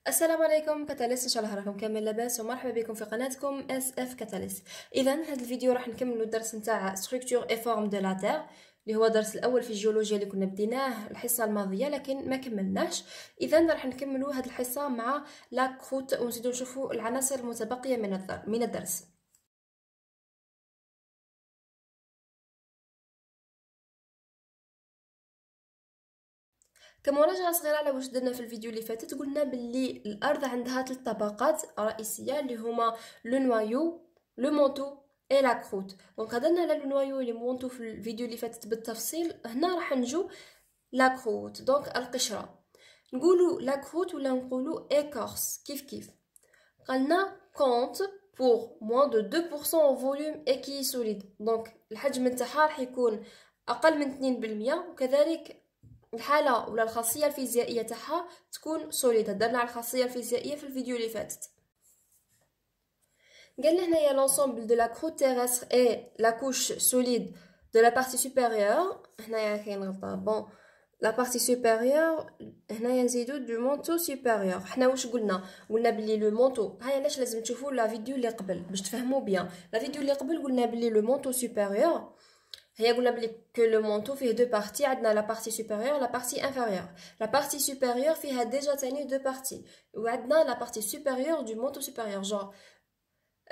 السلام عليكم كاتاليست، ان شاء الله راكم كامل لاباس ومرحبا بكم في قناتكم اس اف كاتاليست. اذا هذا الفيديو راح نكملوا الدرس نتاع ستركتور اي فورم دو لا تير اللي هو الدرس الاول في الجيولوجيا اللي كنا بديناه الحصه الماضيه لكن ما كملناش. اذا راح نكملوا هذه الحصه مع لا كروت ونزيدوا نشوفوا العناصر المتبقيه من الدرس. كمراجعه صغيره على واش درنا في الفيديو اللي فاتت، قلنا باللي الارض عندها 3 طبقات رئيسيه اللي هما لو نوايو، لو مونتو اي لا كروت. دونك هضرنا على لو نوايو لي مونتو في الفيديو اللي فاتت بالتفصيل. هنا راح نجو لا كروت، دونك القشره. نقولوا لا كروت ولا نقولوا ايكورس كيف قالنا كونت pour moins de 2% en volume et qui est solide. دونك الحجم نتاعها راح يكون اقل من 2%، وكذلك الحاله ولا الخاصيه الفيزيائيه تاعها تكون سوليد. هضرنا على الخاصيه الفيزيائيه في الفيديو اللي فاتت. قال لنا هنايا لونسومبل دو لا كروت تيرستر اي لا كوش سوليد دو لا بارتي سوبيريور. هنايا كاين غلطه، بون لا بارتي سوبيريور هنايا نزيدو دو مونتو سوبيريور. حنا واش قلنا بلي لو مونتو، هاي علاش لازم تشوفوا لا فيديو اللي قبل باش تفهموا بيان. لا فيديو اللي قبل قلنا بلي لو مونتو سوبيريور هي قلنا بلي كو لو مونتو فيه دو بارتي، عندنا لا بارتي سوبيريور لا بارتي انفيريور. لا بارتي سوبيريور فيها ديجا تاني دو بارتي، وعندنا لا بارتي سوبيريور دو مونتو سوبيريور جور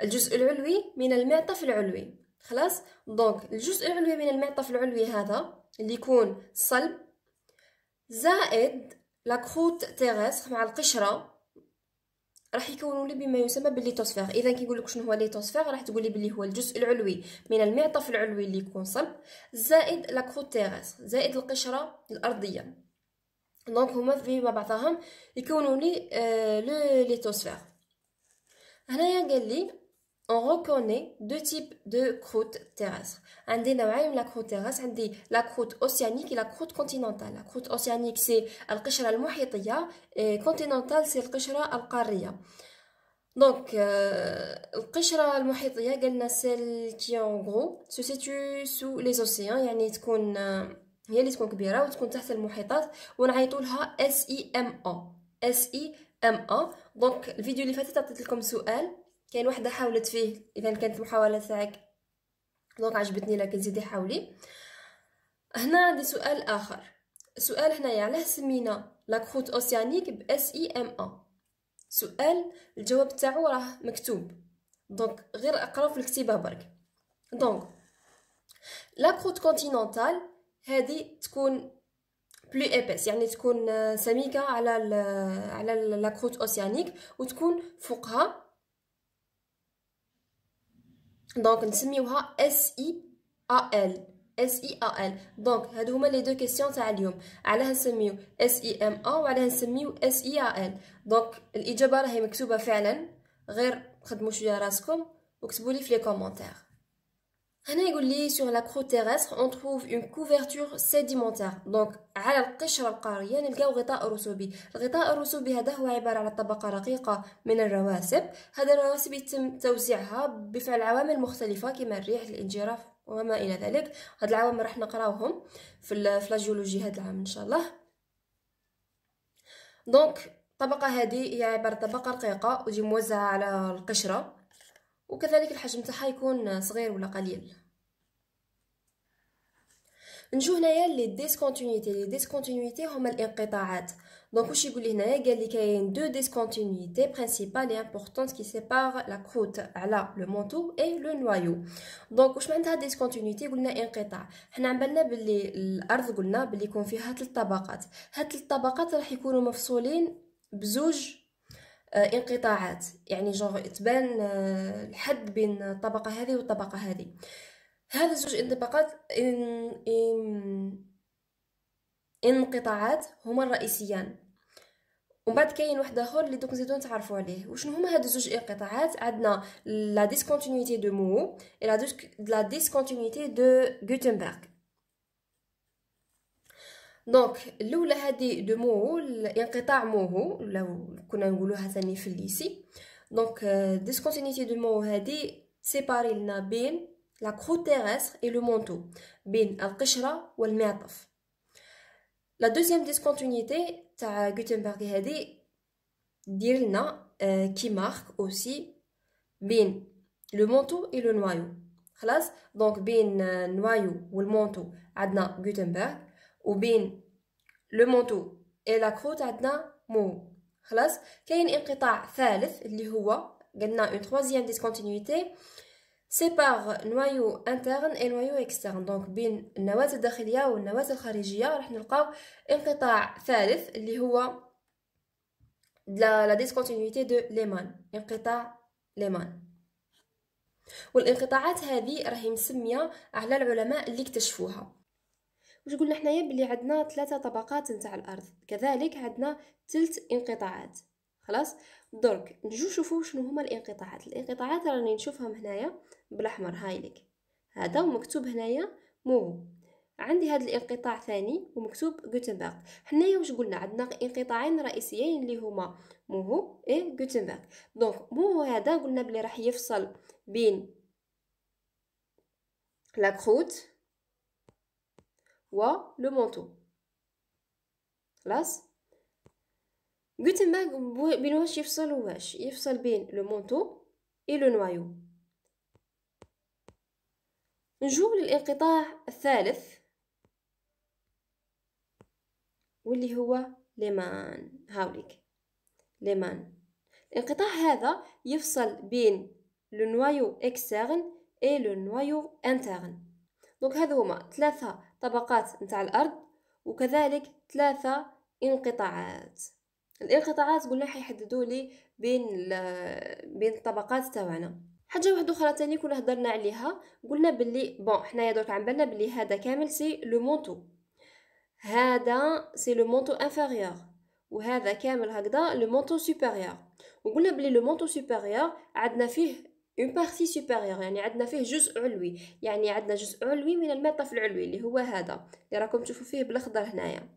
الجزء العلوي من المعطف العلوي. خلاص، دونك الجزء العلوي من المعطف العلوي هذا اللي يكون صلب زائد لا كروت تيرستر مع القشره راح يكونوا لي بما يسمى بالليتوسفير. اذا كي نقول لك شنو هو الليتوسفير راح تقولي بلي هو الجزء العلوي من المعطف العلوي اللي يكون صلب زائد لا كروت تيرستر زائد القشره الارضيه. دونك هما فيما بعضهم يكونوا لي لو ليتوسفير. هنايا قال لي on reconnaît deux types de croûtes terrestres. عندي نوعين من la croûte terrestre. عندي la croûte océanique et la croûte continentale. La croûte océanique c'est القشرة المحيطية et continentale c'est القشرة القارية. دونك القشرة المحيطية قلنا celle qui en gros se situe sous les océans، يعني تكون هي اللي تكون كبيرة وتكون تحت المحيطات ونعيطوا لها SIMA. SIMA. دونك الفيديو اللي فاتت عطيت لكم سؤال، كاين وحده حاولت فيه، اذا كانت المحاوله تاعك دونك عجبتني لكن زيدي حاولي. هنا عندي سؤال اخر. السؤال هنايا علاه سمينا لا كروت اوسيانيك ب SIMA؟ سؤال الجواب تاعو راه مكتوب، دونك غير اقراو في الكتيبه برك. دونك لا كروت كونتينونتال هذه تكون بلو ايبس، يعني تكون سميكه على لا كروت اوسيانيك وتكون فوقها، دونك نسميوها SIAL. SIAL. دونك هادو هما لي دو كيسيون تاع اليوم، علاه نسميو SIMA وعلاه نسميو SIAL. دونك الاجابه راهي مكتوبه فعلا، غير خدموا شويه راسكم وكتبوا لي في لي كومونتير. هنا يقول لي sur la croûte terrestre on trouve une couverture sédimentaire. دونك على القشره القاريه نلقاو غطاء رسوبي. الغطاء الرسوبي هذا هو عباره على طبقه رقيقه من الرواسب. هذه الرواسب يتم توزيعها بفعل عوامل مختلفه كما الريح الانجراف وما الى ذلك. هاد العوامل راح نقراوهم في الجيولوجي هذا العام ان شاء الله. دونك الطبقه هذه هي عباره عن طبقه رقيقه وتجي موزعه على القشره، وكذلك الحجم تاعها يكون صغير ولا قليل. نجو هنايا لي ديسكونتينيتي. لي ديسكونتينيتي هما الانقطاعات. دونك واش يقول لي هنايا؟ قال لي كاين دو ديسكونتينيتي برينسيبال اي امبورطونت كي سيبار لا كروت على لو مونتو اي لو نوايو. دونك واش معناتها ديسكونتينيتي؟ قلنا انقطاع. حنا عملنا باللي الارض قلنا باللي يكون فيها 3 طبقات. هاد 3 طبقات راح يكونوا مفصولين بزوج انقطاعات، يعني جوغ تبان الحد بين الطبقه هذه والطبقه هذه. هذا الزوج انقطاعات هما الرئيسيان، ومن بعد كاين واحد اخر اللي دوك نزيدو نتعرفوا عليه. وشنو هما هاد الزوج انقطاعات؟ عندنا لا ديسكونتينيتي دو مو اي لا ديسكونتينيتي دو غوتنبرغ. دونك الاولى هذه دو موهو، الانقطاع موهو لو كنا نقولوها ثاني في الليسي. دونك ديسكونتينيتي دو موهو هذه سيباري لنا بين لا كروت تيرستر اي لو مونتو، بين القشره والمعطف. لا دوزيام ديسكونتينيتي تاع غوتنبرغ هذه دير لنا qui marque aussi بين le manteau et le noyau. خلاص دونك بين النوايو والمونتو عندنا غوتنبرغ وبين لو مونتو et la croûte عندنا مو. خلاص كاين انقطاع ثالث اللي هو قلنا une troisième discontinuité sépare noyau interne et noyau externe. دونك بين النواة الداخلية والنواة الخارجية راح نلقاو انقطاع ثالث اللي هو la discontinuité de ليمان، انقطاع ليمان. والانقطاعات هذه راهي مسميه على العلماء اللي اكتشفوها. واش قلنا حنايا بلي عندنا 3 طبقات نتاع الارض، كذلك عندنا 3 انقطاعات. خلاص درك نجو نشوفوا شنو هما الانقطاعات. الانقطاعات راني نشوفهم هنايا بالاحمر هايليك، هذا ومكتوب هنايا مو. عندي هذا الانقطاع ثاني ومكتوب غوتنبرغ. حنايا واش قلنا عندنا انقطاعين رئيسيين اللي هما موهو اي غوتنبرغ. دونك موهو هذا قلنا بلي راح يفصل بين لا كروت و لو مونتو. خلاص غوتنبرغ بين واش يفصل واش يفصل بين لو مونتو اي لو نوايو. نجو للانقطاع الثالث واللي هو ليمان. هاوليك ليمان. الانقطاع هذا يفصل بين لو نوايو اكسترن اي لو نوايو انترن. دونك هذو هما 3 طبقات نتاع الارض وكذلك 3 انقطاعات. الانقطاعات قلنا حيحددوا لي بين الطبقات تاعنا. حاجه واحده اخرى تاني كنا هضرنا عليها، قلنا باللي بون حنايا درك عن بالنا باللي هذا كامل سي لو مونتو، هذا سي لو مونتو انفيريور، وهذا كامل هكذا لو مونتو سوبيريور. وقلنا بلي لو مونتو سوبيريور عندنا فيه une partie supérieure، يعني عندنا فيه جزء علوي، يعني عندنا جزء علوي من المعطف العلوي اللي هو هذا اللي راكم تشوفوا فيه بالاخضر هنايا.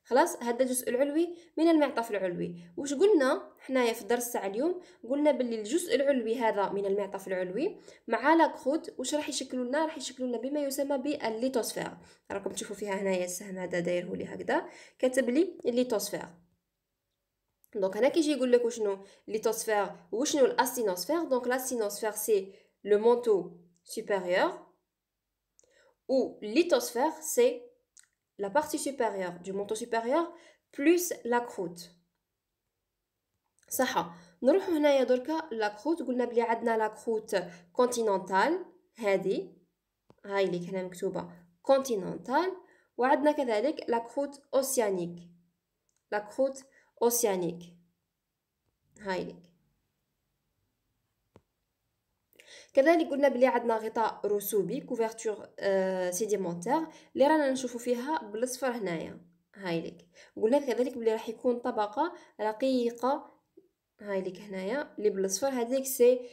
خلاص هذا الجزء العلوي من المعطف العلوي. واش قلنا حنايا في الدرس تاع اليوم؟ قلنا باللي الجزء العلوي هذا من المعطف العلوي مع لا كروت واش راح يشكلوا لنا؟ راح يشكلوا لنا بما يسمى بالليتوسفير. راكم تشوفوا فيها هنايا السهم هذا دايره لي هكذا كاتب لي الليتوسفير. دونك هنا كيجي يقول لك وشنو ليتوسفير وشنو الاستينوسفير. دونك لاستينوسفير سي لو مونتو سوبيريور ou lithosphère c'est la partie supérieure du manteau supérieur plus la croûte. صح نروح هنايا دركا لا كروت. قلنا بلي عندنا لا كروت كونتينونتال هذه هاي اللي هنا مكتوبه كونتينونتال، وعندنا كذلك لا كروت اوسيانيك. لا كروت اوسيانيك هاي لك. كذلك قلنا بلي عندنا غطاء رسوبي كوفرتور سيديمونتير اللي رانا نشوفوا فيها بالاصفر هنايا هاي لك. قلنا كذلك بلي راح يكون طبقه رقيقه هاي لك هنايا اللي بالاصفر، هذيك سي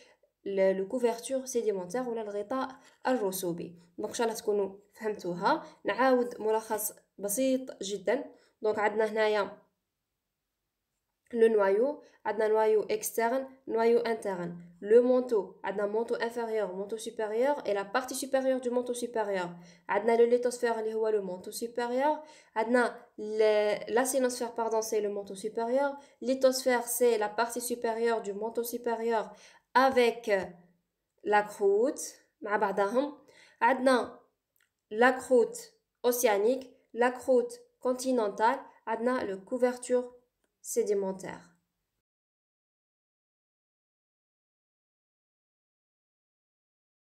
لو كوفرتور سيديمونتير ولا الغطاء الرسوبي. دونك ان شاء الله تكونوا فهمتوها. نعاود ملخص بسيط جدا. دونك عندنا هنايا le noyau, عندنا noyau externe, noyau interne. Le manteau, عندنا manteau inférieur, manteau supérieur et la partie supérieure du manteau supérieur. عندنا le lithosphère اللي هو le manteau supérieur. عندنا la sténosphère, pardon, c'est le manteau supérieur. Lithosphère, c'est la partie supérieure du manteau supérieur avec la croûte مع بعضهم. عندنا la croûte océanique, la croûte continentale. عندنا le couverture sédimentaire.